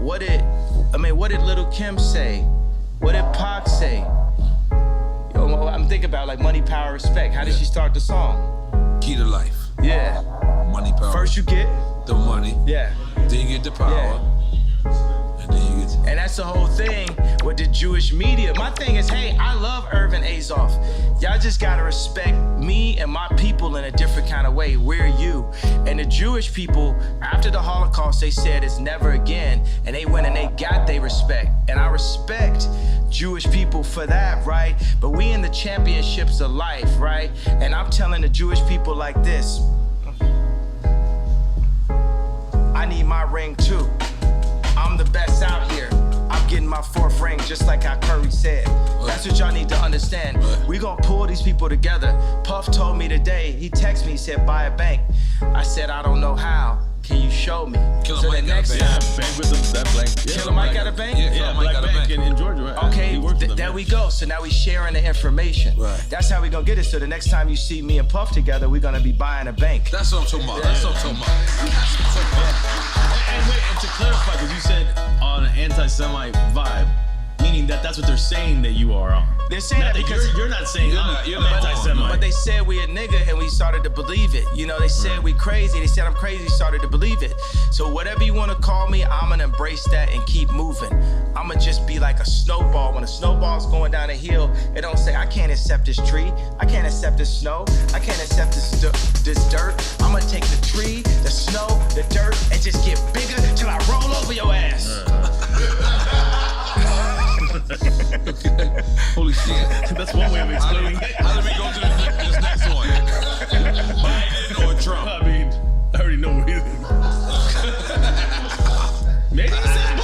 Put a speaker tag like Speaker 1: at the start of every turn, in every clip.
Speaker 1: what did Lil' Kim say? What did Pac say? I'm thinking about like money, power, respect. How did she start the song?
Speaker 2: Key to life.
Speaker 1: Yeah.
Speaker 2: Money, power.
Speaker 1: First you get
Speaker 2: the money.
Speaker 1: Yeah.
Speaker 2: Then you get the power.
Speaker 1: Yeah.
Speaker 2: And then you get.
Speaker 1: And that's the whole thing with the Jewish media. My thing is, hey, I love Irvin Azoff. Y'all just gotta respect me and my people in a different kind of way. We're you. And the Jewish people, after the Holocaust, they said it's never again. And they went and they got their respect. And I respect Jewish people for that, right? But we in the championships of life, right? And I'm telling the Jewish people like this. I need my ring too. I'm the best out here. I'm getting my 4th ring just like how Curry said. That's what y'all need to understand. We gonna pull these people together. Puff told me today, he texted me, he said, buy a bank. I said, I don't know how. Can you show me?
Speaker 2: Killer
Speaker 1: so
Speaker 2: Mike
Speaker 1: the next time,
Speaker 3: bank with them, that blank.
Speaker 1: Killer Mike got a bank?
Speaker 3: Yeah, Mike got a bank in Georgia, right?
Speaker 1: Okay, there we go. So now we sharing the information.
Speaker 2: Right.
Speaker 1: That's how we gonna get it. So the next time you see me and Puff together, we're gonna be buying a bank.
Speaker 2: That's what I'm talking about. That's what I'm talking about.
Speaker 3: And wait, and to clarify, because you said on an anti-Semite vibe, meaning that's what they're saying that you are on.
Speaker 1: They're saying that because
Speaker 3: you're not saying
Speaker 2: you're not
Speaker 3: anti-Semite.
Speaker 1: But they said we a nigga and we started to believe it. You know, they said we crazy. They said I'm crazy, started to believe it. So whatever you want to call me, I'm gonna embrace that and keep moving. I'm gonna just be like a snowball. When a snowball's going down a hill, it don't say, I can't accept this tree. I can't accept this snow. I can't accept this dirt. I'm gonna take the tree, the snow, the dirt, and just get bigger till I roll over your ass.
Speaker 2: Holy shit.
Speaker 3: That's one way of explaining it.
Speaker 2: How did we go to this next one? Biden or Trump?
Speaker 3: I mean, I already know what it is. Maybe he said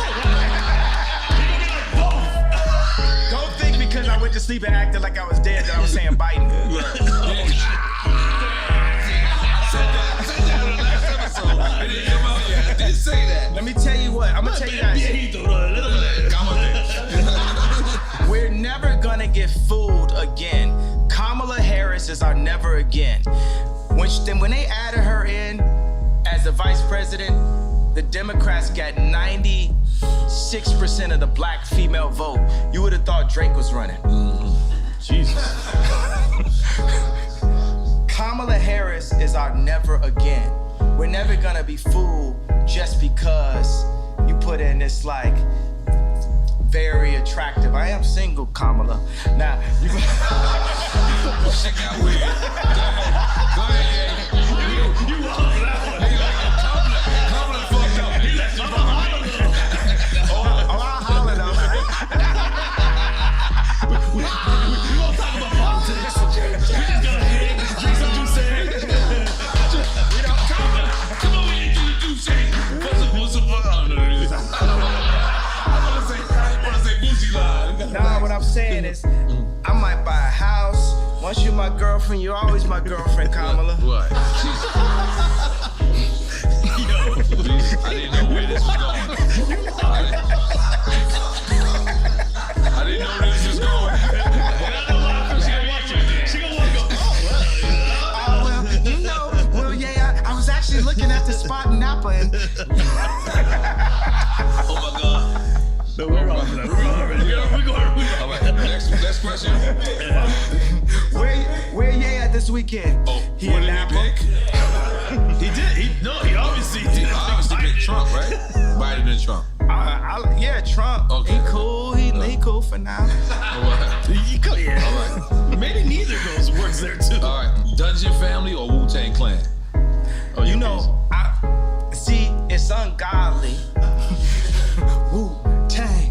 Speaker 3: both.
Speaker 1: Don't think because I went to sleep and acted like I was dead that I was saying Biden.
Speaker 2: I said that on the last episode. I didn't come out yet. I did say that.
Speaker 1: Let me tell you what, I'm gonna tell you guys. We're never gonna get fooled again. Kamala Harris is our never again. When they added her in as the vice president, the Democrats got 96% of the black female vote. You would have thought Drake was running.
Speaker 3: Jesus.
Speaker 1: Kamala Harris is our never again. We're never gonna be fooled just because you put in this like very attractive. I am single, Kamala. Now, you
Speaker 2: Shit got weird. Go ahead.
Speaker 3: You lost that one.
Speaker 2: Kamala fucked up.
Speaker 3: He let you follow me.
Speaker 1: I'll holler though.
Speaker 3: We won't talk about politics. We just gonna hit. Drink some juice. Come on, we ain't doing juice. What's the fuck?
Speaker 1: Nah, what I'm saying is, I might buy a house. Once you're my girlfriend, you're always my girlfriend, Kamala.
Speaker 2: What? Yo, I didn't know where this was going. I didn't know where this was going.
Speaker 3: She gonna wanna go,
Speaker 1: I was actually looking at the spot in Napa and...
Speaker 2: Oh my God.
Speaker 3: no, we're all ready. We're going.
Speaker 2: All right, next question.
Speaker 1: Where Ye at this weekend?
Speaker 2: Oh,
Speaker 1: He
Speaker 2: what
Speaker 1: in
Speaker 2: did he
Speaker 1: Napa?
Speaker 2: pick?
Speaker 3: He did. He obviously did.
Speaker 2: He obviously picked Trump, right? Biden and Trump.
Speaker 1: Yeah, Trump.
Speaker 2: Okay.
Speaker 1: He cool. He cool for now.
Speaker 3: Yeah. Maybe neither of those works there too.
Speaker 2: All right, Dungeon Family or Wu-Tang Clan?
Speaker 3: Oh,
Speaker 1: You know, see, it's ungodly. Wu-Tang.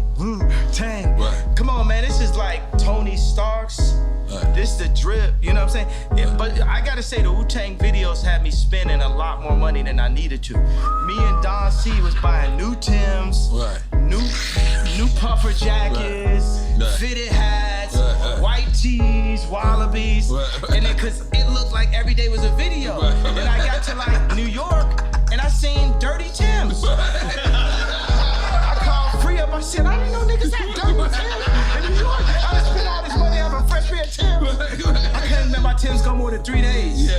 Speaker 2: Right.
Speaker 1: Come on, man. This is like Tony Stark's.
Speaker 2: Right.
Speaker 1: This the drip. You know what I'm saying? Yeah, but I gotta say, the Wu-Tang videos had me spending a lot more money than I needed to. Me and Don C was buying new Timbs,
Speaker 2: Right.
Speaker 1: new puffer jackets,
Speaker 2: Right.
Speaker 1: fitted hats,
Speaker 2: Right.
Speaker 1: white tees, wallabies,
Speaker 2: Right.
Speaker 1: and then cause it looked like every day was a video.
Speaker 2: Right.
Speaker 1: Then I got to like New York and I seen Dirty Timbs. I called Free Up. I said, I didn't know niggas had Dirty Timbs in New York. I spent all this money on a fresh pair of Timbs. I couldn't let my Timbs go more than 3 days.
Speaker 2: Yeah.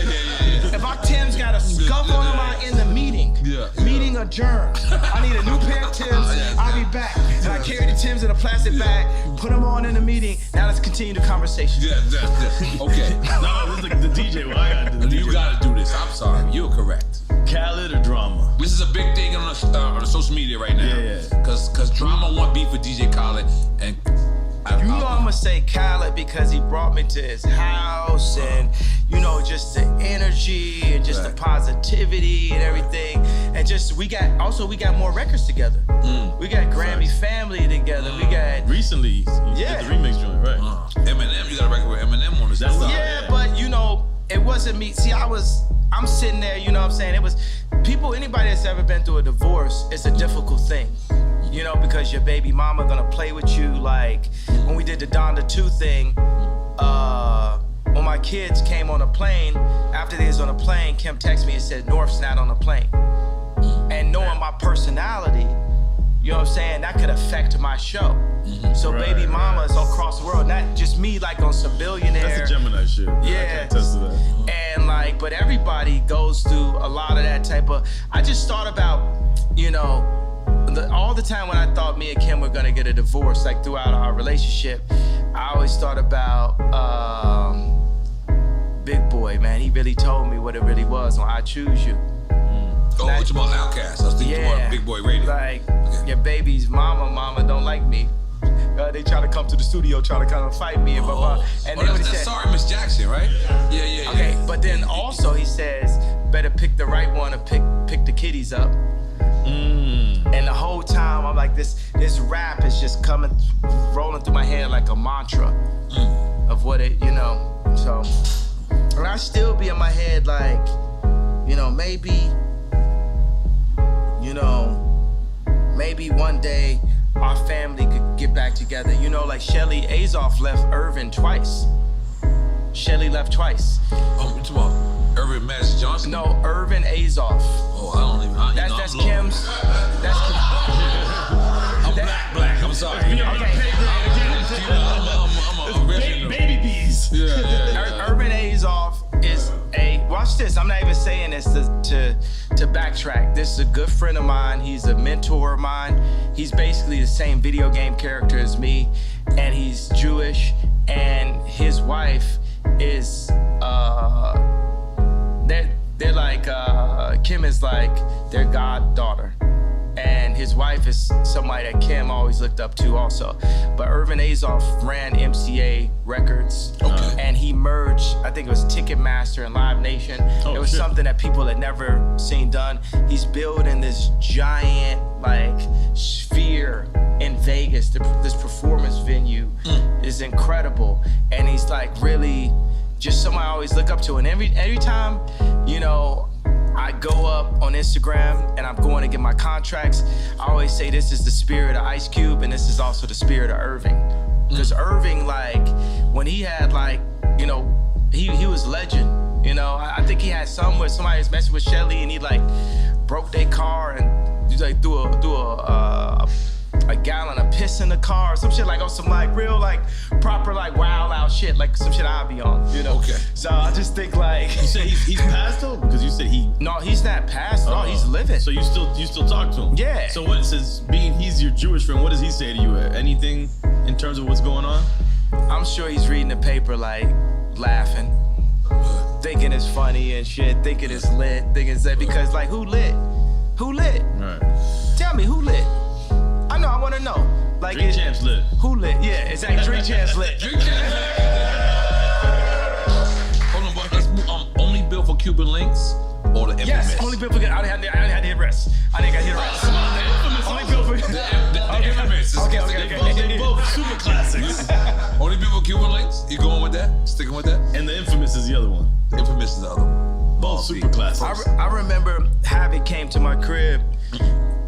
Speaker 1: If our Timbs got a scuff on them, I in the meeting.
Speaker 2: Yeah.
Speaker 1: Meeting adjourned. I need a new pair of Timbs. I back. And I carry the Timbs in a plastic bag, put them on in the meeting. Now let's continue the conversation.
Speaker 2: Yeah. Okay.
Speaker 3: No, this is like the DJ. Well, I gotta do the
Speaker 2: You
Speaker 3: DJ.
Speaker 2: gotta do this. I'm sorry. You're correct.
Speaker 3: Khaled or drama?
Speaker 2: This is a big thing on the social media right now.
Speaker 3: Yeah.
Speaker 2: Cause drama want beef with DJ Khaled, and
Speaker 1: You know I'm gonna say Khaled because he brought me to his house and, you know, just the energy and just the positivity and everything. And just, we got more records together. We got Grammy Family together. We got...
Speaker 3: Recently, you
Speaker 1: Yeah.
Speaker 3: did the remix joint, right?
Speaker 2: Eminem, you got a record with Eminem on this.
Speaker 3: That's
Speaker 2: stuff.
Speaker 1: Yeah, but, you know, it wasn't me. See, I'm sitting there, you know what I'm saying? It was, anybody that's ever been through a divorce, it's a difficult thing. You know, because your baby mama gonna play with you. Like when we did the Donda 2 thing, when my kids came on a plane, after they was on a plane, Kim texted me and said, North's not on the plane. And knowing my personality, you know what I'm saying, that could affect my show. So baby mama is across the world, not just me like on some billionaire.
Speaker 3: That's the Gemini shit. I
Speaker 1: Yeah.
Speaker 3: can attest to that.
Speaker 1: And like, but everybody goes through a lot of that type of, I just thought about, you know, all the time when I thought me and Kim were gonna get a divorce, like throughout our relationship, I always thought about Big Boy, man. He really told me what it really was on I Choose You.
Speaker 2: Oh, what you about Outkast? I was thinking about Big Boy Radio.
Speaker 1: Like, your baby's mama don't like me. They try to come to the studio, try to kind of fight me and blah, blah. And then when he
Speaker 2: that's
Speaker 1: said,
Speaker 2: Sorry, Miss Jackson, right? Yeah.
Speaker 1: okay, but then also he says, better pick the right one or pick the kiddies up. And the whole time I'm like, this rap is just rolling through my head like a mantra of what it, you know. So, and I still be in my head like, you know, maybe one day our family could get back together. You know, like Shelly Azoff left Irvin twice. Shelly left twice.
Speaker 2: Oh, what you about Irvin Madison Johnson?
Speaker 1: No, Irvin Azoff.
Speaker 2: Oh, I don't even.
Speaker 1: That's Kim's. That's Kim.
Speaker 2: I'm black. I'm sorry.
Speaker 1: Okay.
Speaker 2: I'm a original.
Speaker 3: Baby bees.
Speaker 2: Yeah.
Speaker 1: Urban Azoff is watch this. I'm not even saying this to backtrack. This is a good friend of mine. He's a mentor of mine. He's basically the same video game character as me, and he's Jewish, and his wife is they're like Kim is like their goddaughter. And his wife is somebody that Kim always looked up to also. But Irvin Azoff ran MCA Records.
Speaker 2: Okay.
Speaker 1: And he merged, I think it was Ticketmaster and Live Nation. It was something that people had never seen done. He's building this giant like sphere in Vegas. This performance venue is incredible. And he's like really just somebody I always look up to. And every time, you know, I go up on Instagram and I'm going to get my contracts, I always say this is the spirit of Ice Cube and this is also the spirit of Irving. Because Irving, like, when he had like, you know, he was legend. You know, I think he had some where somebody was messing with Shelly and he like broke their car and he like threw a gallon of piss in the car or some shit like on some like real like proper like wild out shit, like some shit I'll be on, you know.
Speaker 2: Okay.
Speaker 1: So I just think like
Speaker 3: You said he's passed though? Because you said he.
Speaker 1: no, he's not passed. No, he's living.
Speaker 3: So you still talk to him?
Speaker 1: Yeah.
Speaker 3: So what says he's your Jewish friend? What does he say to you? Anything in terms of what's going on?
Speaker 1: I'm sure he's reading the paper like laughing, thinking it's funny and shit, thinking it's lit, thinking it's lit because like who lit? Who lit?
Speaker 3: Right.
Speaker 1: Tell me who lit? I know, I wanna know. Like
Speaker 3: Drink Champs lit.
Speaker 1: Who lit? Yeah, exactly. Drink Champs lit.
Speaker 2: Hold on, but let's move. Only built for Cuban links or the infamous?
Speaker 1: Yes, only built for I didn't have to hit rest. I didn't got to hit rest. Only built for
Speaker 2: The infamous.
Speaker 1: Okay.
Speaker 3: They both super classics.
Speaker 2: Only built for Cuban links? You going with that? Sticking with that?
Speaker 3: And the Infamous is the other one.
Speaker 2: The infamous is the other one.
Speaker 3: Both super classics.
Speaker 1: I remember Havoc came to my crib,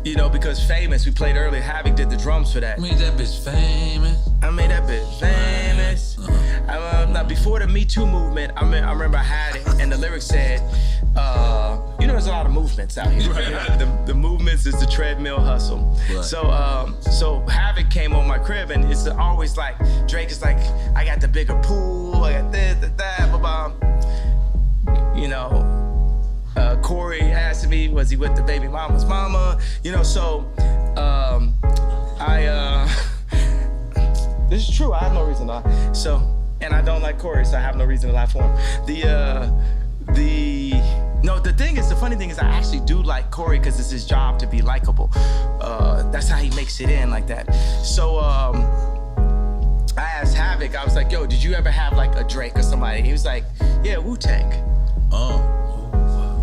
Speaker 1: you know, because Famous, we played earlier, Havoc did the drums for that.
Speaker 2: I made that bitch famous.
Speaker 1: I made that bitch famous. Now, before the Me Too movement, I remember I had it, and the lyrics said, you know, there's a lot of movements out here. Right? The movements is the treadmill hustle.
Speaker 2: Right.
Speaker 1: So Havoc came on my crib, and it's always like, Drake is like, I got the bigger pool, I got this, that, blah, blah. You know, Corey asked me, was he with the baby mama's mama? You know, so I reason to lie. So, and I don't like Corey, so I have no reason to lie for him. The thing is, the funny thing is, I actually do like Corey because it's his job to be likable. That's how he makes it in like that. So, I asked Havoc, I was like, yo, did you ever have like a Drake or somebody? He was like, yeah, Wu-Tang.
Speaker 2: Oh, wow.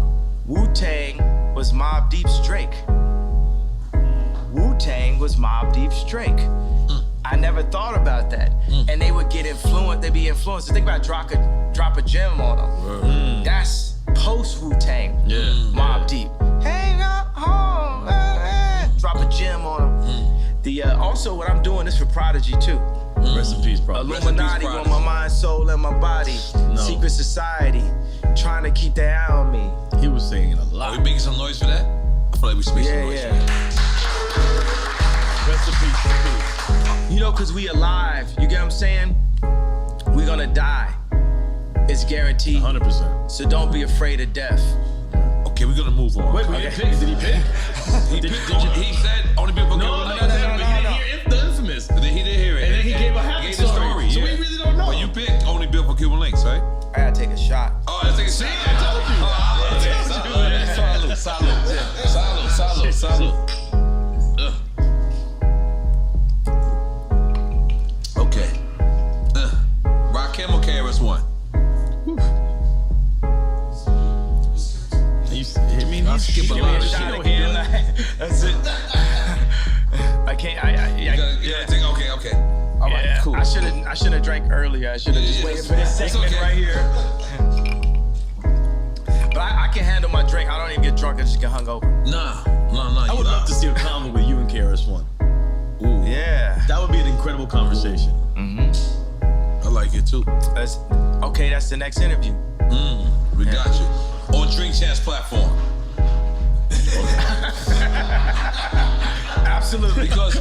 Speaker 1: Wu-Tang was Mobb Deep's Drake. Wu-Tang was Mobb Deep's Drake. I never thought about that. And they would get influenced, they'd be influenced. Think about drop a gem on them. That's post Wu-Tang.
Speaker 2: Yeah.
Speaker 1: Mobb Deep. Hang up home. Drop a gem on them. Also, what I'm doing is for Prodigy too.
Speaker 3: Rest in peace, Prodigy.
Speaker 1: Illuminati on my mind, soul, and my body.
Speaker 3: No.
Speaker 1: Secret society, trying to keep their eye on me.
Speaker 3: He was singing a
Speaker 2: Are
Speaker 3: lot.
Speaker 2: we making some noise for that? I feel like we should make some noise for that.
Speaker 3: Rest in peace.
Speaker 1: You know, because we alive. You get what I'm saying? We're gonna die. It's guaranteed.
Speaker 3: 100%.
Speaker 1: So don't be afraid of death.
Speaker 2: Okay, we're gonna move on.
Speaker 3: Wait, did he pick?
Speaker 2: He said only people
Speaker 3: No,
Speaker 2: can
Speaker 3: but he didn't hear the infamous.
Speaker 2: He didn't hear it.
Speaker 3: And then he gave a happy
Speaker 2: the story.
Speaker 3: So we really don't know.
Speaker 2: But you picked only built for Cuban links, right?
Speaker 1: I gotta take a shot.
Speaker 2: Oh, let's take a shot. Salud. Okay. Rakim or KRS-One?
Speaker 3: I skip a lot of shit.
Speaker 1: That's it. I can't.
Speaker 2: You gotta take. Okay. All right,
Speaker 1: Yeah,
Speaker 2: cool.
Speaker 1: I should have drank earlier. I should have just waited for this
Speaker 2: It's
Speaker 1: segment
Speaker 2: okay.
Speaker 1: right here. But I can handle my drink. I don't even get drunk. I just get hungover.
Speaker 2: Nah.
Speaker 3: I would love to see a combo with you and KRS-One.
Speaker 2: Ooh,
Speaker 1: Yeah.
Speaker 3: That would be an incredible conversation.
Speaker 2: I like it too.
Speaker 1: That's the next interview.
Speaker 2: We got you on Drink Champs platform.
Speaker 1: Absolutely.
Speaker 2: Because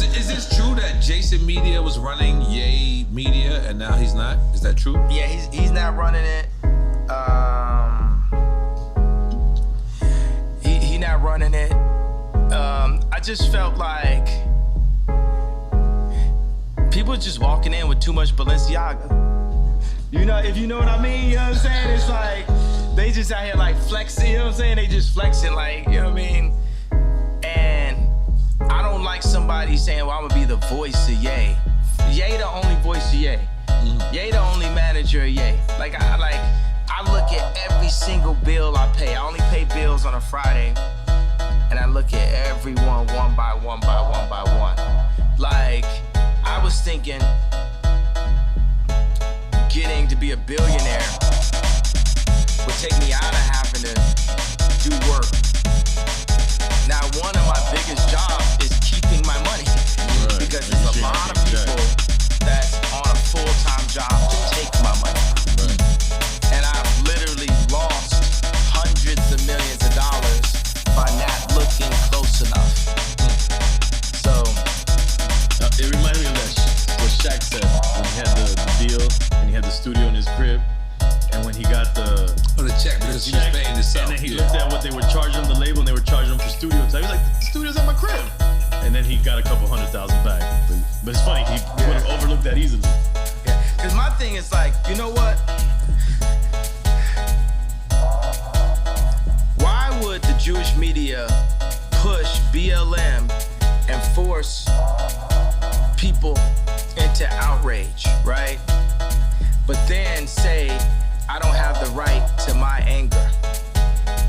Speaker 2: is this true that Jason Media was running Ye Media and now he's not? Is that true?
Speaker 1: Yeah, he's not running it. He not running it. I just felt like people just walking in with too much Balenciaga. You know, if you know what I mean, you know what I'm saying? It's like they just out here like flexing, you know what I'm saying? They just flexing like, you know what I mean? And I don't like somebody saying, well, I'm gonna be the voice of Ye. Ye the only voice of Ye. Ye the only manager of Ye. Like I look at every single bill I pay. I only pay bills on a Friday. And I look at everyone one by one by one by one. Like, I was thinking getting to be a billionaire would take me out of having to do work. Now, one of my biggest jobs is keeping my money.
Speaker 3: Right.
Speaker 1: Because there's a lot of people that's on a full-time job to take my money.
Speaker 3: Right.
Speaker 1: And I've literally lost hundreds of millions of dollars by not looking close enough. So,
Speaker 3: It reminded me of what Shaq said when he had the deal and he had the studio in his crib. And when he got the
Speaker 2: check because he was
Speaker 3: check,
Speaker 2: paying himself.
Speaker 3: and then he looked at what they were charging him, the label, and they were charging him for studio time. He was like, the studio's at my crib. And then he got a couple $100,000 back. But it's funny, he would have overlooked that easily.
Speaker 1: yeah. Because my thing is like, you know what? Why would the Jewish media push BLM and force people into outrage, right? But then say, I don't have the right to my anger.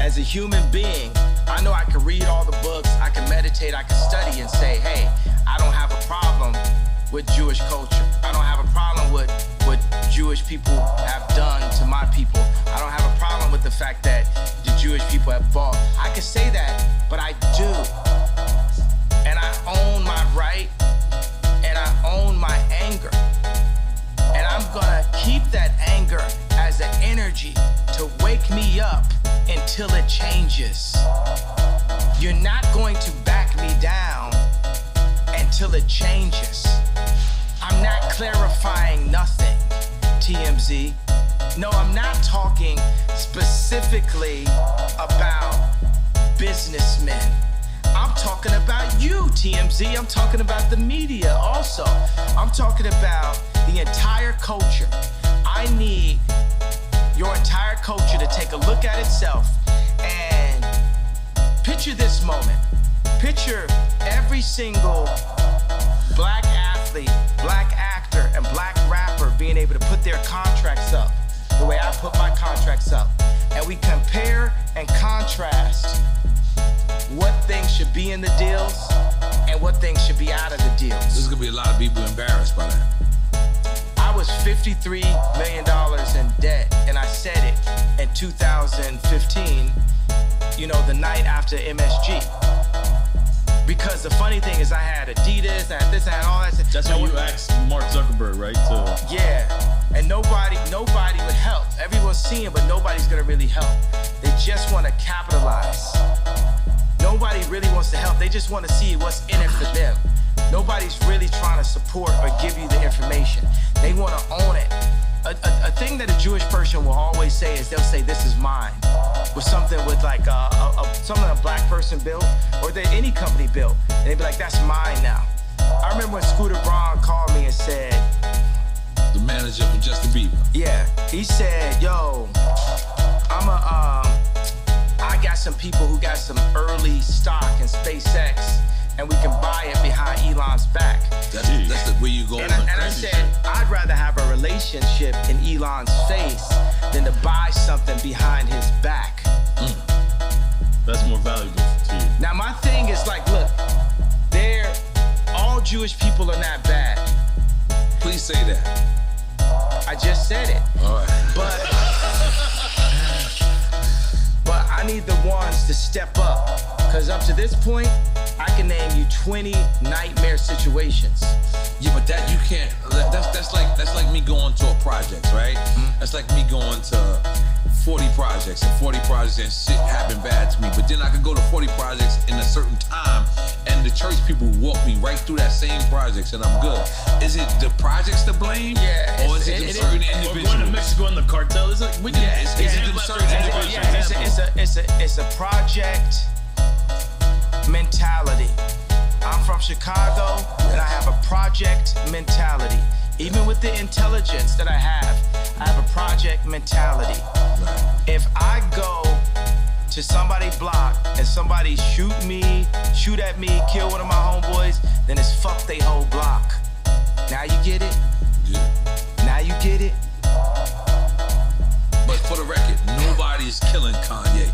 Speaker 1: As a human being, I know I can read all the books, I can meditate, I can study and say, hey, I don't have a problem with Jewish culture. I don't have a problem with what Jewish people have done to my people. I don't have a problem with the fact that the Jewish people have fought. I can say that, but I do. And I own my right, and I own my anger. And I'm gonna keep that anger as an energy to wake me up until it changes. You're not going to back me down until it changes. I'm not clarifying nothing, TMZ. No, I'm not talking specifically about businessmen. I'm talking about you, TMZ. I'm talking about the media also. I'm talking about the entire culture. I need your entire culture to take a look at itself and picture this moment. Picture every single black athlete, black actor, and black rapper being able to put their contracts up the way I put my contracts up. And we compare and contrast what things should be in the deals and what things should be out of the deals.
Speaker 2: There's gonna be a lot of people embarrassed by that.
Speaker 1: I was $53 million in debt, and I said it in 2015, you know, the night after MSG. Because the funny thing is I had Adidas, I had this, I had all that.
Speaker 3: That's when you asked Mark Zuckerberg, right?
Speaker 1: Yeah, and nobody would help. Everyone's seeing, but nobody's gonna really help. They just wanna capitalize. Nobody really wants to help. They just wanna see what's in it for them. Nobody's really trying to support or give you the information. They wanna own it. A thing that a Jewish person will always say is they'll say, this is mine. With something with like something a black person built or that any company built. And they'd be like, that's mine now. I remember when Scooter Braun called me and said,
Speaker 2: The manager for Justin Bieber.
Speaker 1: yeah, he said, yo, I got some people who got some early stock in SpaceX and we can buy it behind Elon's back.
Speaker 2: That's the way you go.
Speaker 1: And I said, I'd rather have a relationship in Elon's face than to buy something behind his back.
Speaker 3: That's more valuable to you.
Speaker 1: Now my thing is like, look, all Jewish people are not bad.
Speaker 2: Please say that.
Speaker 1: I just said it.
Speaker 2: All right.
Speaker 1: But I need the ones to step up. Because up to this point, I can name you 20 nightmare situations.
Speaker 2: Yeah, but that you can't. That's like me going to a project, right? That's like me going to 40 projects and 40 projects and shit happened bad to me. But then I could go to 40 projects in a certain time and the church people walk me right through that same projects and I'm good. Is it the projects to blame?
Speaker 1: Yeah.
Speaker 2: Or is it certain
Speaker 3: Or
Speaker 2: individuals?
Speaker 3: going to Mexico and the cartel, it's like, we did
Speaker 2: Is it them certain individuals?
Speaker 1: Yeah, it's a project mentality. I'm from Chicago and I have a project mentality. Even with the intelligence that I have a project mentality.
Speaker 2: Right.
Speaker 1: If I go to somebody's block and somebody shoot at me, kill one of my homeboys, then it's fuck they whole block. Now you get it?
Speaker 2: Yeah.
Speaker 1: Now you get it?
Speaker 2: But for the record, nobody's killing Kanye.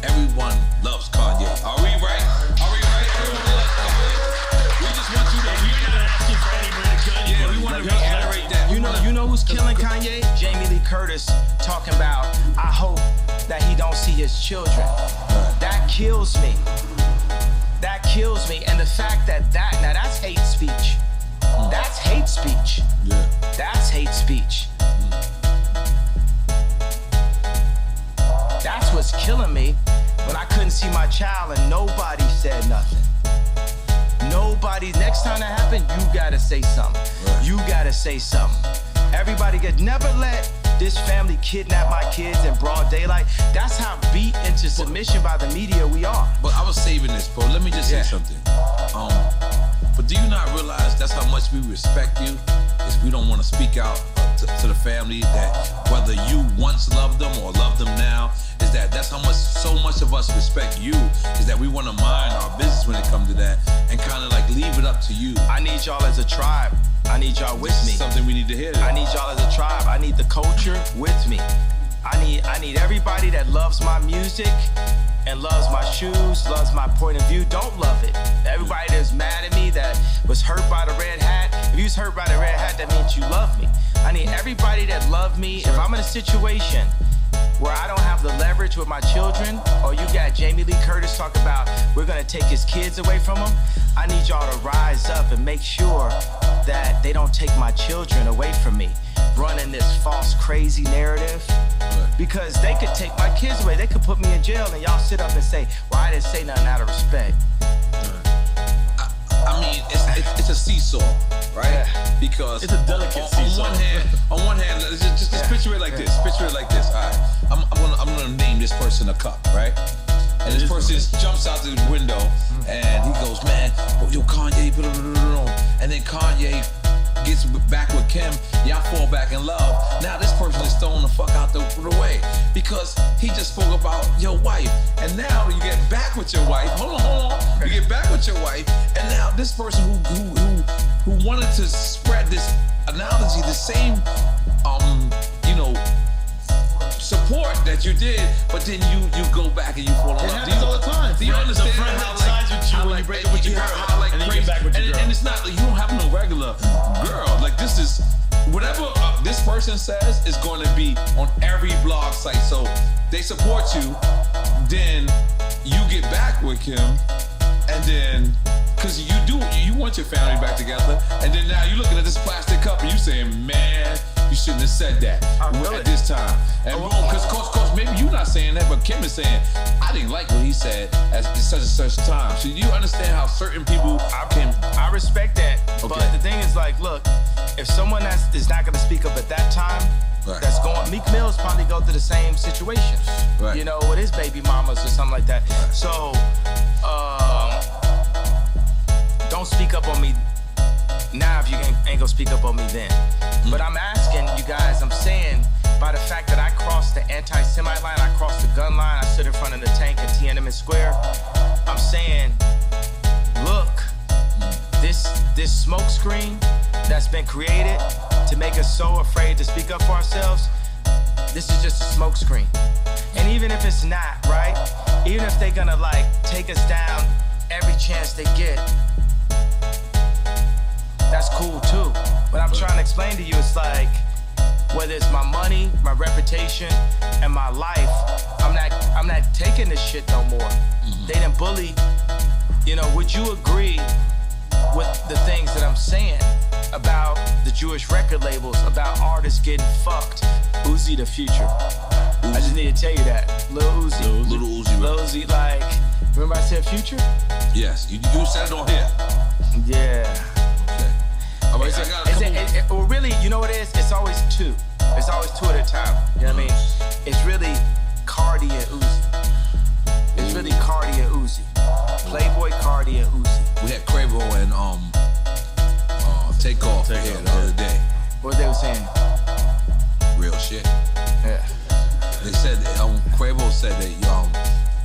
Speaker 2: Everyone loves Kanye. Are we right? Everyone loves Kanye. We just want you to hear that. Yeah, we want to reiterate that.
Speaker 1: You know who's killing Kanye? Jamie Lee Curtis talking about, I hope that he don't see his children. That kills me. That kills me. And the fact that now that's hate speech. That's hate speech.
Speaker 2: Yeah.
Speaker 1: That's hate speech. That's what's killing me when I couldn't see my child and nobody said nothing. Nobody, next time that happened, you gotta say something.
Speaker 2: Right.
Speaker 1: You gotta say something. Everybody never let this family kidnap my kids in broad daylight. That's how beat into submission by the media we are.
Speaker 2: But I was saving this, bro. Let me just say something. But do you not realize that's how much we respect you? Is we don't want to speak out to the family that whether you once loved them or love them now, is that's how much, so much of us respect you, is that we want to mind our business when it comes to that and kind of like leave it up to you.
Speaker 1: I need y'all as a tribe. I need y'all with me.
Speaker 2: Something we need to hear.
Speaker 1: I need y'all as a tribe. I need the culture with me. I need everybody that loves my music and loves my shoes, loves my point of view. Don't love it. Everybody that's mad at me that was hurt by the red hat. If you was hurt by the red hat, that means you love me. I need everybody that love me. If I'm in a situation where I don't have the leverage with my children, or you got Jamie Lee Curtis talk about we're gonna take his kids away from him, I need y'all to rise up and make sure that they don't take my children away from me, running this false, crazy narrative. Because they could take my kids away, they could put me in jail, and y'all sit up and say, well, I didn't say nothing out of respect.
Speaker 2: I mean, it's a seesaw, right?
Speaker 1: Yeah.
Speaker 2: Because
Speaker 3: It's a delicate seesaw.
Speaker 2: On one hand, just picture it like this. Picture it like this. All right, I'm gonna name this person a cup, right? And this person jumps out the window and he goes, man, yo, Kanye, blah, blah, blah, blah. And then Kanye gets back with Kim, y'all fall back in love. Now this person is thrown the fuck out the way because he just spoke about your wife. And now you get back with your wife. Hold on. You get back with your wife, and now this person who wanted to spread this analogy, the same support that you did, but then you go back and you fall in love.
Speaker 3: It happens all the time.
Speaker 2: Do you understand
Speaker 3: the friend that sides with you when you break up with your girl, and then you get back with your girl.
Speaker 2: And it's not like you don't have no regular girl. Like this is whatever this person says is going to be on every blog site. So they support you, then you get back with him, and then because you want your family back together, and then now you're looking at this plastic cup and you saying, man, you shouldn't have said that at this time. And because maybe you're not saying that, but Kim is saying, I didn't like what he said at such and such time. So you understand how certain people can...
Speaker 1: I respect that.
Speaker 2: Okay.
Speaker 1: But the thing is like, look, if someone is not going to speak up at that time,
Speaker 2: Right.
Speaker 1: that's going... Meek Mill's probably go through the same situation.
Speaker 2: Right.
Speaker 1: You know, with his baby mamas or something like that.
Speaker 2: Right.
Speaker 1: So, don't speak up on me now if you ain't gonna speak up on me then. But I'm asking you guys, I'm saying, by the fact that I crossed the anti-Semite line, I crossed the gun line, I stood in front of the tank at Tiananmen Square, I'm saying, look, this smoke screen that's been created to make us so afraid to speak up for ourselves, this is just a smoke screen. And even if it's not, right? Even if they're gonna like take us down every chance they get, that's cool too. But I'm trying to explain to you, it's like, whether it's my money, my reputation, and my life, I'm not taking this shit no more. They done bully. You know, would you agree with the things that I'm saying about the Jewish record labels, about artists getting fucked? Uzi the future. I just need to tell you that. Lil Uzi.
Speaker 2: Little Uzi.
Speaker 1: Lil Uzi, like, remember I said future?
Speaker 2: Yes, you said it on here.
Speaker 1: Yeah.
Speaker 2: Okay. All right, I got a couple...
Speaker 1: Well, really, you know what it is? It's always two. It's always two at a time. You know what I mean? It's really Cardi and Uzi. It's really Cardi and Uzi. Playboy Cardi and Uzi.
Speaker 2: We had Quavo and Takeoff here the other day.
Speaker 1: What they were saying?
Speaker 2: Real shit.
Speaker 1: Yeah.
Speaker 2: They said Quavo said that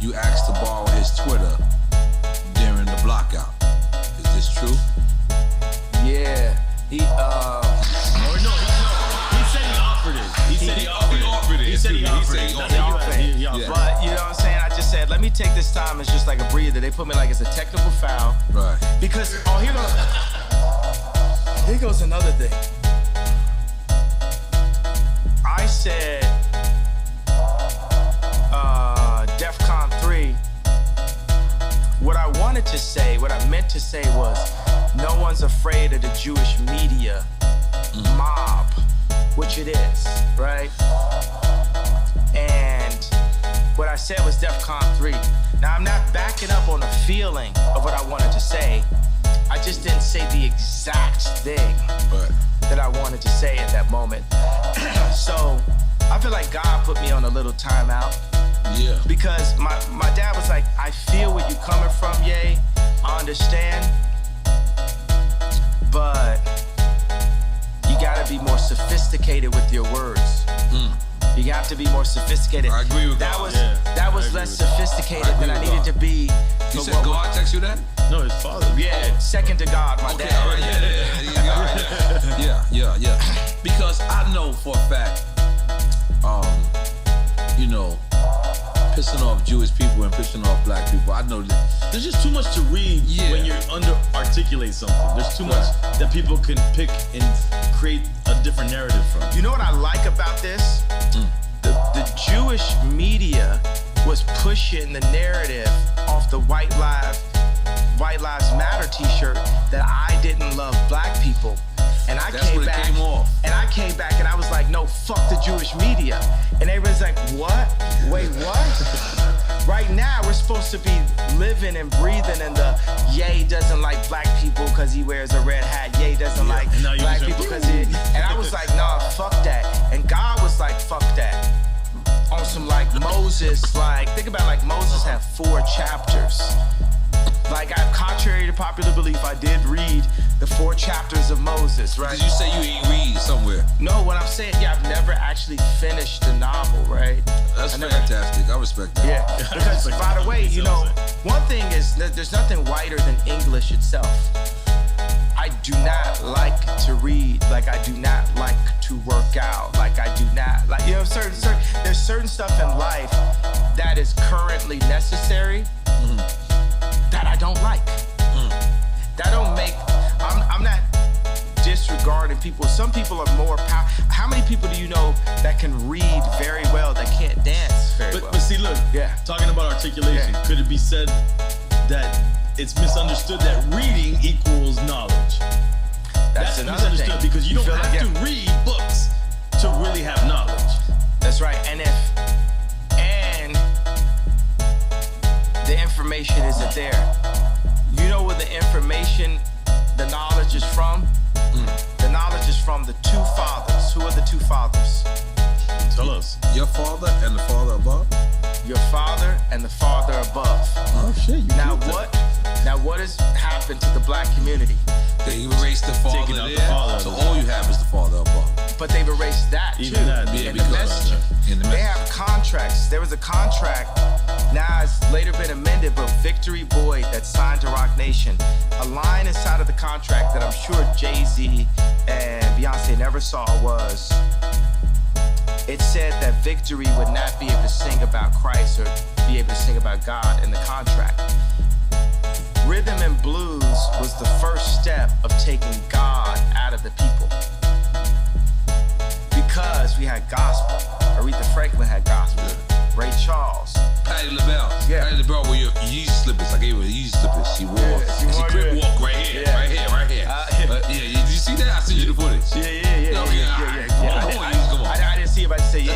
Speaker 2: you asked to borrow his Twitter during the blockout. Is this true?
Speaker 1: Yeah.
Speaker 3: He said he offered it. He said he offered it. He said he offered it.
Speaker 1: But you know what I'm saying? I just said, let me take this time as just like a breather. They put me like it's a technical foul.
Speaker 2: Right.
Speaker 1: Because here goes another thing. I said DEFCON 3. What I wanted to say, what I meant to say was, no one's afraid of the Jewish media mob, which it is, right? And what I said was DEFCON 3. Now, I'm not backing up on the feeling of what I wanted to say. I just didn't say the exact thing that I wanted to say at that moment. So I feel like God put me on a little timeout.
Speaker 2: Yeah.
Speaker 1: Because my dad was like, I feel where you coming from, Ye. I understand. But you gotta be more sophisticated with your words. You have to be more sophisticated.
Speaker 2: I agree with
Speaker 1: that.
Speaker 2: God.
Speaker 1: That was less sophisticated than I needed to be.
Speaker 2: You said God text you that?
Speaker 3: No, his father.
Speaker 1: Yeah, second to God, my
Speaker 2: Okay,
Speaker 1: dad.
Speaker 2: all right, yeah. Because I know for a fact, pissing off Jewish people and pissing off black people. I know that.
Speaker 3: There's just too much to read when you're articulate something. There's too much that people can pick and create a different narrative from.
Speaker 1: You know what I like about this? The Jewish media was pushing the narrative off the White Lives Matter t-shirt that I didn't love black people. And I came back and I was like, no, fuck the Jewish media. And everybody's like, what? Wait, what? Right now, we're supposed to be living and breathing in the Ye doesn't like black people because he wears a red hat. Ye doesn't like black people because he... And I was like, nah, fuck that. And God was like, fuck that. On some like Moses, like, think about like Moses had 4 chapters. Like, contrary to popular belief, I did read the 4 chapters of Moses, right?
Speaker 2: Did you say you ain't read somewhere?
Speaker 1: No, what I'm saying, yeah, I've never actually finished the novel, right?
Speaker 2: That's fantastic. I respect that.
Speaker 1: Yeah, because by the way, you know, one thing is that there's nothing whiter than English itself. I do not like to read, like I do not like to work out, like I do not, like, you know, there's certain stuff in life that is currently necessary that I don't like. That don't make, I'm not disregarding people. Some people are more powerful. How many people do you know that can read very well, that can't dance very well?
Speaker 3: But see, look,
Speaker 1: Yeah.
Speaker 3: talking about articulation,
Speaker 1: Yeah.
Speaker 3: could it be said that it's misunderstood that reading equals knowledge?
Speaker 1: That's another
Speaker 3: misunderstood
Speaker 1: thing.
Speaker 3: because you don't
Speaker 1: feel
Speaker 3: have
Speaker 1: like,
Speaker 3: to read books to really have knowledge.
Speaker 1: That's right. And the information isn't there. You know where the information, the knowledge is from? The knowledge is from the 2 fathers. Who are the 2 fathers?
Speaker 3: Tell us.
Speaker 2: Your father and the father above?
Speaker 1: Your father and the father above.
Speaker 2: Oh shit.
Speaker 1: Now what has happened to the black community?
Speaker 2: They erased the father
Speaker 3: Taking out
Speaker 2: there,
Speaker 3: the father.
Speaker 2: so all you have is the father above.
Speaker 1: But they've erased that
Speaker 3: Even
Speaker 1: too.
Speaker 3: that,
Speaker 2: Yeah,
Speaker 1: in the
Speaker 2: because
Speaker 1: messaging.
Speaker 2: in the
Speaker 1: They
Speaker 2: message.
Speaker 1: have contracts. There was a contract. Now it's later been amended, but Victory Boyd that signed to Rock Nation. A line inside of the contract that I'm sure Jay-Z and Beyonce never saw was, it said that Victory would not be able to sing about Christ or be able to sing about God in the contract. Rhythm and blues was the first step of taking God out of the people. Because we had gospel. Aretha Franklin had gospel. Ray Charles.
Speaker 2: Patti LaBelle.
Speaker 1: Yeah.
Speaker 2: Patti LaBelle wore your Yeezy slippers. I gave her Yeezy slippers. She wore.
Speaker 1: Yeah, she
Speaker 2: and she
Speaker 1: wore
Speaker 2: crip
Speaker 1: your-
Speaker 2: walk right here,
Speaker 1: Yeah.
Speaker 2: right here. Yeah, did you see that? I sent you the footage.
Speaker 1: Yeah.
Speaker 2: No, yeah. Come on.
Speaker 1: I didn't see if I say yeah.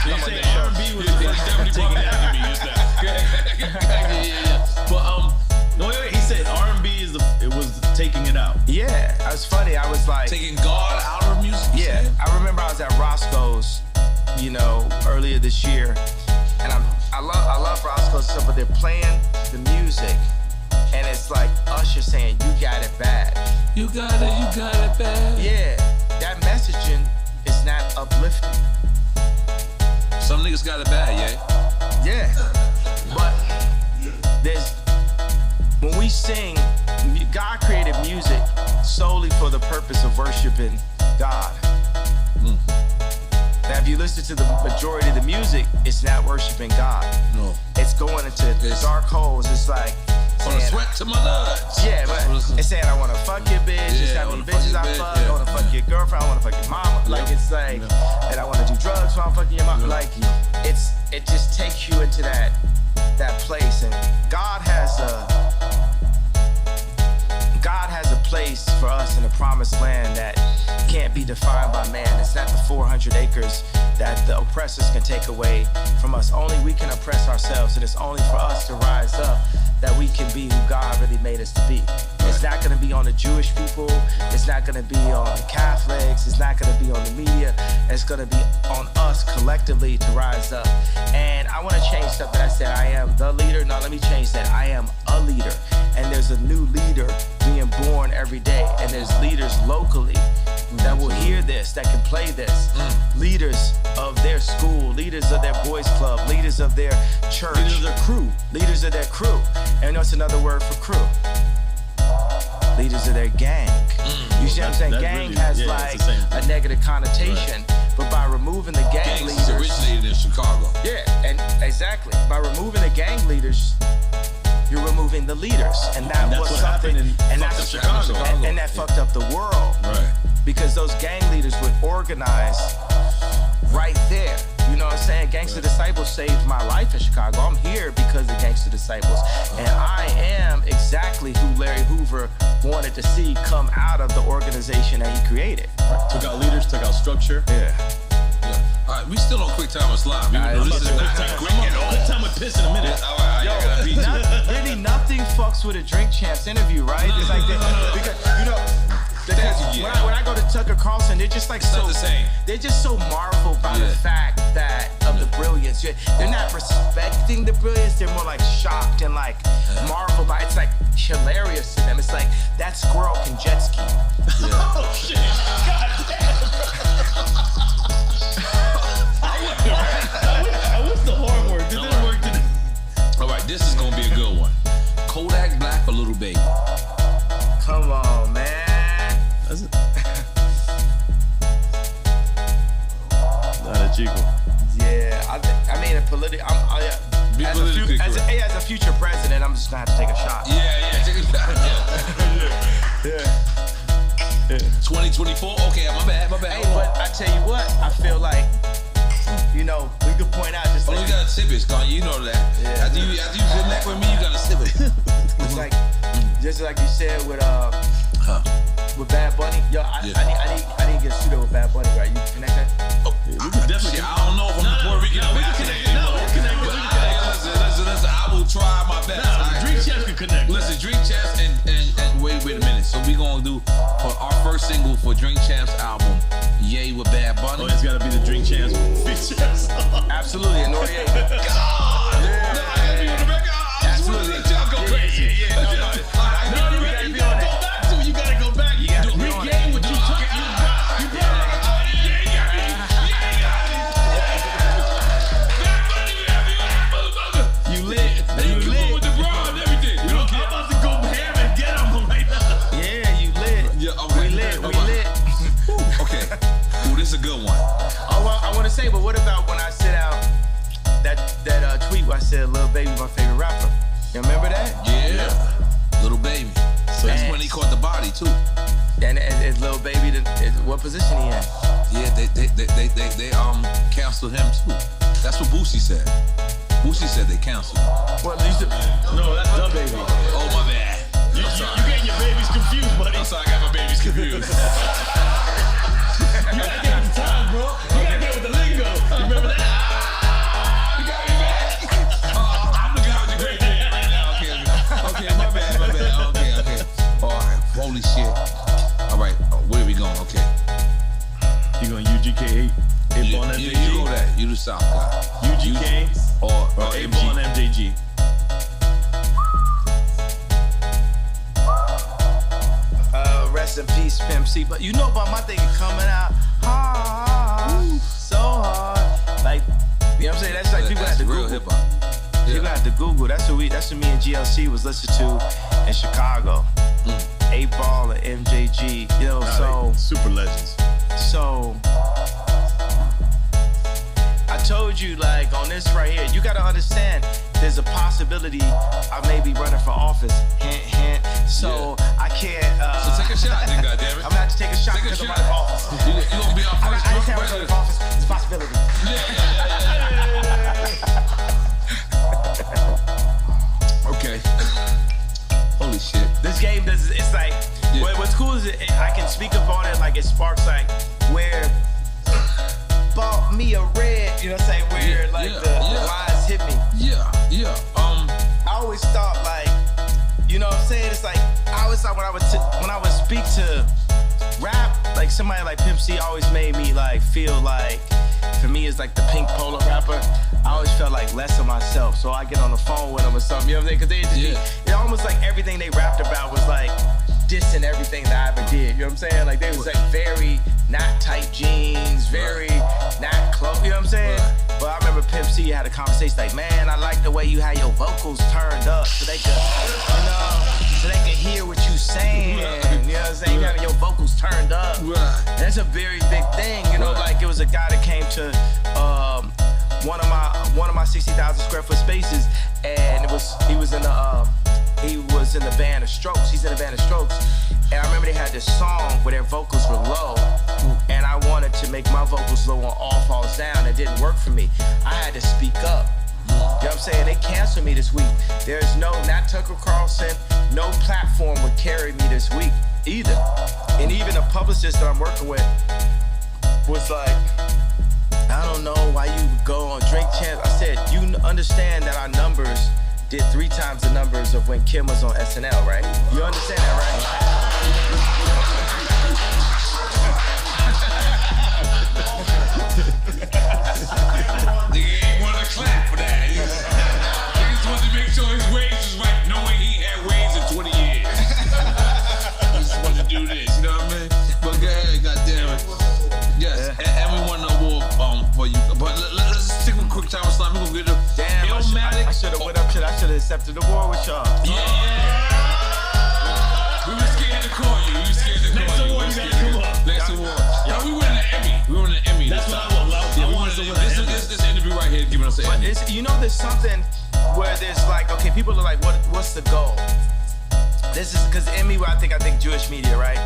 Speaker 3: So you say R&B was the first step in taking it out of me, you said.
Speaker 2: Yeah.
Speaker 3: But no, wait, he said R&B it was taking it out.
Speaker 1: Yeah, it was funny. I was like,
Speaker 2: Taking God out of music. you
Speaker 1: yeah.
Speaker 2: said?
Speaker 1: I remember I was at Roscoe's, you know, earlier this year, and I love Roscoe's stuff, but they're playing the music, and it's like Usher saying, "You got it bad."
Speaker 2: You got it bad.
Speaker 1: Yeah, that messaging is not uplifting.
Speaker 2: Some niggas got it bad, yeah.
Speaker 1: Yeah, but when we sing, God created music solely for the purpose of worshiping God. Now, if you listen to the majority of the music, it's not worshiping God.
Speaker 2: No.
Speaker 1: It's going into
Speaker 2: It's-
Speaker 1: dark holes. It's like
Speaker 2: From the
Speaker 1: saying,
Speaker 2: sweat to my nuts.
Speaker 1: yeah, but it's saying I want to fuck your bitch. It's
Speaker 2: Yeah,
Speaker 1: how
Speaker 2: I
Speaker 1: many
Speaker 2: wanna fuck
Speaker 1: bitches
Speaker 2: your
Speaker 1: I
Speaker 2: bitch,
Speaker 1: fuck.
Speaker 2: yeah.
Speaker 1: I want to fuck your girlfriend. I want to fuck your mama. Like it's like, and I want to do drugs while I'm fucking your mama.
Speaker 2: Yeah.
Speaker 1: Like it just takes you into that place. And God has a place for us in the promised land that can't be defined by man. It's not the 400 acres that the oppressors can take away from us. Only we can oppress ourselves, and it's only for us to rise up that we can be who God really made us to be. It's not gonna be on the Jewish people, it's not gonna be on the Catholics, it's not gonna be on the media, it's gonna be on us collectively to rise up. And I wanna change stuff that I said, I am the leader. No, let me change that. I am a leader. And there's a new leader being born every day. And there's leaders locally that will hear this, that can play this. Leaders of their school, leaders of their boys club, leaders of their church.
Speaker 3: Leaders of their crew.
Speaker 1: Leaders of their crew. And what's another word for crew? Leaders of their gang. You see what I'm saying?
Speaker 3: That
Speaker 1: Gang
Speaker 3: really-
Speaker 1: has
Speaker 3: yeah,
Speaker 1: like
Speaker 3: it's the same thing.
Speaker 1: a negative connotation. But by removing the gang
Speaker 2: Gangs
Speaker 1: leaders.
Speaker 2: originated in Chicago.
Speaker 1: Yeah, and exactly. By removing the gang leaders, you're removing the leaders. And that
Speaker 3: that's
Speaker 1: was
Speaker 3: what
Speaker 1: something,
Speaker 3: happened in
Speaker 1: and
Speaker 3: fucked
Speaker 1: that's
Speaker 3: up Chicago.
Speaker 1: and that fucked up the world.
Speaker 2: Right.
Speaker 1: Because those gang leaders would organize right there. You know what I'm saying? Gangster Disciples saved my life in Chicago. I'm here because of Gangster Disciples. And I am exactly who Larry Hoover wanted to see come out of the organization that he created.
Speaker 3: Took out leaders, took out structure.
Speaker 1: Yeah.
Speaker 2: All right, we still on Quick Time and Slime.
Speaker 1: All right,
Speaker 2: This
Speaker 1: let's
Speaker 2: is
Speaker 1: do
Speaker 2: not
Speaker 1: Quick
Speaker 2: that quick
Speaker 3: I'm
Speaker 2: at
Speaker 3: on
Speaker 2: all.
Speaker 3: quick time with piss in a minute.
Speaker 2: All right, I gotta beat you.
Speaker 1: Really, nothing fucks with a Drink Champs interview, right? It's like that, because you know, because when I go to Tucker Carlson, they're just like
Speaker 2: It's
Speaker 1: so
Speaker 2: not the same.
Speaker 1: They're just so marveled by the
Speaker 2: Yeah.
Speaker 1: fact that of the brilliance. They're not respecting the brilliance. They're more like shocked and like marveled by it. It's like hilarious to them. It's like that squirrel can jet ski.
Speaker 3: Oh shit! God damn! I wish the horn worked. It didn't work today.
Speaker 2: All right, this is gonna be a good one. Kodak Black or Little Baby?
Speaker 1: Come on, man.
Speaker 3: That's it. Not a chico.
Speaker 1: Yeah, I mean, as a future president, I'm just gonna have to take a shot.
Speaker 2: Yeah, take a shot.
Speaker 1: Yeah.
Speaker 2: 2024. Okay, my bad.
Speaker 1: Hey, but I tell you what, I feel like, you know, we could point out just like
Speaker 2: you gotta sip it, Kanye. You know that.
Speaker 1: Yeah.
Speaker 2: After you connect with me, you gotta sip it.
Speaker 1: it's like, just like you said with Bad Bunny. Yo, I need to get a studio with Bad Bunny, right? You connect that?
Speaker 3: Yeah, we can definitely.
Speaker 2: I don't know if I'm Puerto Rican.
Speaker 3: We can connect it. No, we can connect it.
Speaker 2: Listen. I will try my best.
Speaker 3: Drink Champs can connect.
Speaker 2: Listen, Drink Champs and wait a minute. So we gonna do for our first single for Drink Champs album, Yay with Bad Bunny.
Speaker 3: Oh, it's gotta be the Drink Champs features.
Speaker 1: Absolutely, and Noriega.
Speaker 2: God! Yeah. No, I gotta be on the record.
Speaker 1: Absolutely.
Speaker 2: I'll go crazy.
Speaker 3: You gotta go back. You gotta regain what you took.
Speaker 2: You lit. You lit with the bra and everything.
Speaker 3: I'm about to go ham and get him right now.
Speaker 1: Yeah, you lit.
Speaker 2: Yeah, okay.
Speaker 1: We lit.
Speaker 2: Okay. Ooh, this is a good one.
Speaker 1: I want to say, but what about when I sent out that tweet where I said Lil Baby my favorite rapper? You remember that?
Speaker 2: Yeah. Little Baby. So that's when he caught the body too.
Speaker 1: And Lil Baby, what position he in?
Speaker 2: Yeah, they canceled him too. That's what Boosie said. Boosie said they canceled.
Speaker 1: Well, at least
Speaker 3: No, that's the baby.
Speaker 2: Oh my bad.
Speaker 3: You getting your babies confused, buddy.
Speaker 2: I'm sorry, I got my babies confused.
Speaker 3: You gotta get with the time, bro. You gotta get with the lingo. You remember that?
Speaker 2: You got me back. I'm the guy with the great hair right now. Okay, my bad. Okay. All right, holy shit. All right, where are we going? Okay.
Speaker 3: You going UGK 8 Ball and
Speaker 2: You
Speaker 3: MJG?
Speaker 2: go that. You the South guy.
Speaker 3: UGK
Speaker 2: or
Speaker 3: 8 Ball and MJG?
Speaker 1: Rest in peace, Pimp C. But you know about my thing coming out hard, so hard. Like, you know what I'm saying? That's like people
Speaker 2: That's
Speaker 1: have to
Speaker 2: real
Speaker 1: Google.
Speaker 2: hip hop.
Speaker 1: People have to Google. That's what me and GLC was listening to in Chicago. 8 Ball and MJG. You know, so
Speaker 3: super legends.
Speaker 1: So I told you, like, on this right here, you gotta understand there's a possibility I may be running for office. Hint, hint. So I can't
Speaker 2: So take a shot, then, goddammit.
Speaker 1: I'm gonna have to take a shot
Speaker 2: Take a
Speaker 1: because I'm
Speaker 2: shot.
Speaker 1: running for office.
Speaker 2: You gonna be our
Speaker 1: I
Speaker 2: first
Speaker 1: can't
Speaker 2: drunk
Speaker 1: run
Speaker 2: president.
Speaker 1: for office. It's a possibility.
Speaker 2: Okay. Holy shit.
Speaker 1: This game does. It's like what's cool is I can speak up on it like it sparks like where bought me a red. You know what I'm saying? Where the lines hit me.
Speaker 2: Yeah.
Speaker 1: I always thought like, you know what I'm saying? It's like I always thought when I would speak to rap, like somebody like Pimp C always made me like feel like, for me it's like the Pink Polo rapper. I always felt like less of myself, so I get on the phone with them or something. You know what I'm saying? Because they just it almost like everything they rapped about was like dissing everything that I ever did. You know what I'm saying? Like they was like very not tight jeans, very not close. You know what I'm saying? But I remember Pimp C had a conversation like, man, I like the way you had your vocals turned up so they could, so they could hear what you saying. You know what I'm saying? You having your vocals turned up. And that's a very big thing. You know, like it was a guy that came to one of my 60,000 square foot spaces, and he was in the band of Strokes. He's in the band of Strokes. And I remember they had this song where their vocals were low, and I wanted to make my vocals low on All Falls Down. It didn't work for me. I had to speak up. You know what I'm saying? They canceled me this week. There's not Tucker Carlson, no platform would carry me this week either. And even a publicist that I'm working with was like, I don't know why you would go on Drink Champs. I said, you understand that our numbers did 3 times the numbers of when Kim was on SNL, right? You understand that, right? accepted the war with y'all.
Speaker 2: We were scared to call you.
Speaker 3: Next award, you gotta come up.
Speaker 2: Next award. No, we won an Emmy.
Speaker 3: That's what I want. I want us to win an Emmy.
Speaker 2: This interview right here giving us an
Speaker 1: But
Speaker 2: Emmy.
Speaker 1: it's, you know, there's something where there's like, okay, people are like, what's the goal? This is because Emmy, I think Jewish media, right?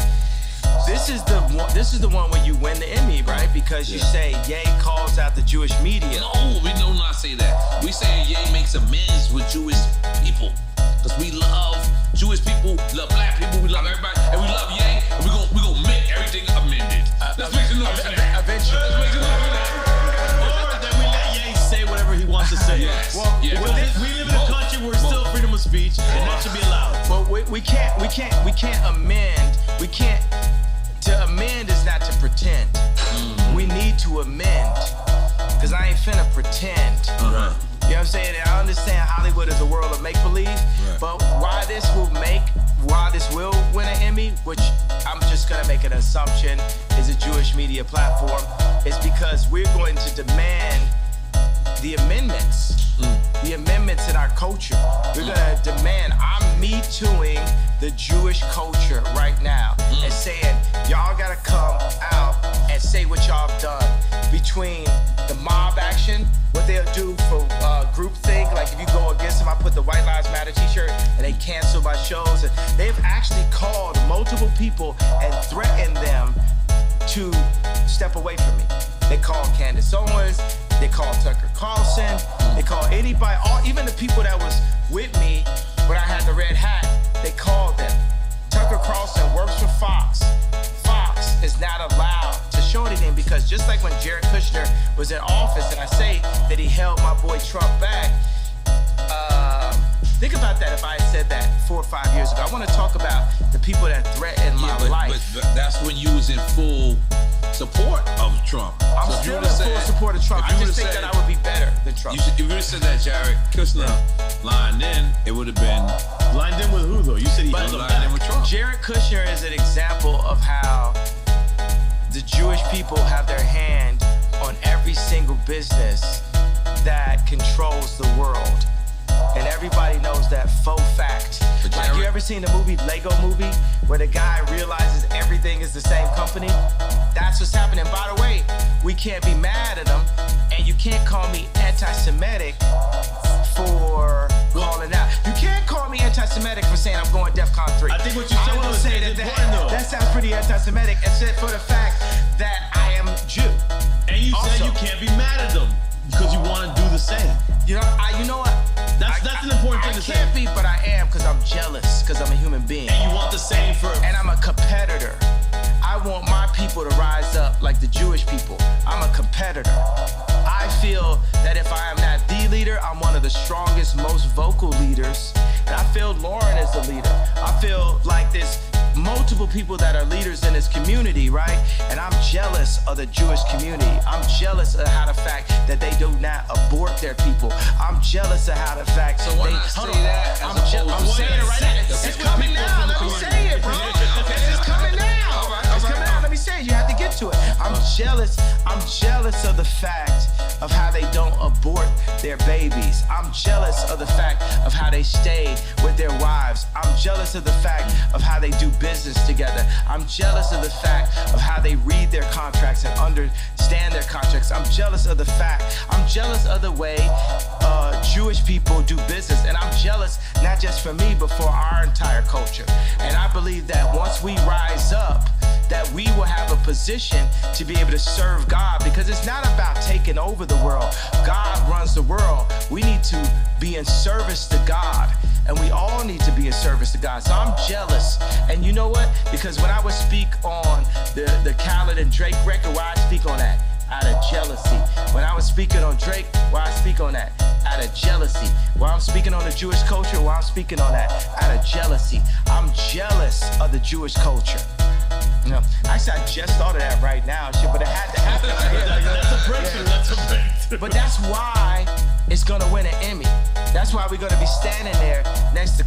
Speaker 1: This is the one where you win the Emmy, right? Because you say Ye calls out the Jewish media.
Speaker 2: No, we do not say that. We say Ye makes amends with Jewish people. Because we love Jewish people, love black people, we love everybody, and we love Ye, and we gonna make everything amended. Let's make some noise for that.
Speaker 1: Eventually.
Speaker 2: Let's make some noise for that.
Speaker 3: Or that we let Ye say whatever he wants to say.
Speaker 2: Yes.
Speaker 3: Well,
Speaker 2: Yes.
Speaker 3: we live in a country where it's still freedom of speech, and that should be allowed.
Speaker 1: But we can't amend. To amend is not to pretend. We need to amend. Cause I ain't finna pretend. You know what I'm saying? And I understand Hollywood is a world of make-believe, but why this will win an Emmy, which I'm just gonna make an assumption is a Jewish media platform, is because we're going to demand the amendments. The amendments in our culture. We're gonna demand, I'm me tooing the Jewish culture right now and saying, y'all gotta come out and say what y'all have done between the mob action, what they'll do for groupthink, like if you go against them, I put the White Lives Matter t-shirt and they cancel my shows. And they've actually called multiple people and threatened them to step away from me. They called Candace Owens, they called Tucker Carlson, they called anybody, even the people that was with me when I had the red hat, they called them. Tucker Carlson works for Fox. Fox is not allowed to show anything because just like when Jared Kushner was in office and I say that he held my boy Trump back, think about that if I had said that 4 or 5 years ago. I want to talk about the people that threatened my life.
Speaker 2: But that's when you was in full support of Trump.
Speaker 1: I'm
Speaker 2: So if
Speaker 1: still
Speaker 2: you
Speaker 1: in
Speaker 2: would've
Speaker 1: full
Speaker 2: said-
Speaker 1: support of Trump.
Speaker 2: if you
Speaker 1: I just
Speaker 2: would've
Speaker 1: think
Speaker 2: said-
Speaker 1: that I would be better than Trump.
Speaker 2: If you would have said that Jared Kushner lined in, it would have been
Speaker 3: Lined in with who, though? You said he held him
Speaker 2: lined in
Speaker 3: back.
Speaker 2: with Trump.
Speaker 1: Jared Kushner is an example of how the Jewish people have their hand on every single business that controls the world. And everybody knows that faux fact.
Speaker 2: But
Speaker 1: Like,
Speaker 2: Jared-
Speaker 1: you ever seen the movie Lego Movie where the guy realizes everything is the same company? That's what's happening. By the way, we can't be mad at them, and you can't call me anti-Semitic for calling out. You can't call me anti-Semitic for saying I'm going DEFCON 3.
Speaker 3: I think what you said
Speaker 1: will
Speaker 3: was
Speaker 1: say
Speaker 3: important, though.
Speaker 1: that sounds pretty anti-Semitic, except for the fact that I am Jew.
Speaker 3: And you said
Speaker 1: Also-
Speaker 3: you can't be mad at them because you want to do the same.
Speaker 1: You know what?
Speaker 3: That's an important thing to say.
Speaker 1: I can't be, but I am because I'm jealous because I'm a human being.
Speaker 3: And you want the same for.
Speaker 1: And I'm a competitor. I want my people to rise up like the Jewish people. I'm a competitor. I feel that if I am not the leader, I'm one of the strongest, most vocal leaders. And I feel Lauren is the leader. I feel like there's multiple people that are leaders in this community, right? And I'm jealous of the Jewish community. I'm jealous of how the fact that they do not abort their people. I'm jealous of how the fact
Speaker 2: So why
Speaker 1: they
Speaker 2: not
Speaker 1: hold
Speaker 2: say
Speaker 1: on.
Speaker 2: that
Speaker 1: I'm
Speaker 2: as
Speaker 1: I'm
Speaker 2: opposed to
Speaker 1: saying it right
Speaker 2: saying
Speaker 1: now.
Speaker 2: that
Speaker 1: It's
Speaker 2: people
Speaker 1: coming
Speaker 2: from
Speaker 1: now.
Speaker 2: the
Speaker 1: Let me
Speaker 2: community.
Speaker 1: say it, bro. It's coming now. It's coming out. Let me say it. You have to get to it. I'm jealous. I'm jealous of the fact of how they don't abort their babies. I'm jealous of the fact of how they stay with their wives. I'm jealous of the fact of how they do business together. I'm jealous of the fact of how they read their contracts and understand their contracts. I'm jealous of the fact. I'm jealous of the way Jewish people do business. And I'm jealous not just for me, but for our entire culture. And I believe that once we rise up, that we will have a position to be able to serve God, because it's not about taking over the world. God runs the world. We need to be in service to God, and we all need to be in service to God. So I'm jealous. And you know what? Because when I would speak on the Khaled and Drake record, why I speak on that? Out of jealousy. When I was speaking on Drake, why I speak on that? Out of jealousy. While I'm speaking on the Jewish culture, why I'm speaking on that? Out of jealousy. I'm jealous of the Jewish culture. You know, actually, I just thought of that right now, shit, but it had to happen.
Speaker 3: That's a breakthrough. That's a breakthrough.
Speaker 1: But that's why it's gonna win an Emmy. That's why we're gonna be standing there next to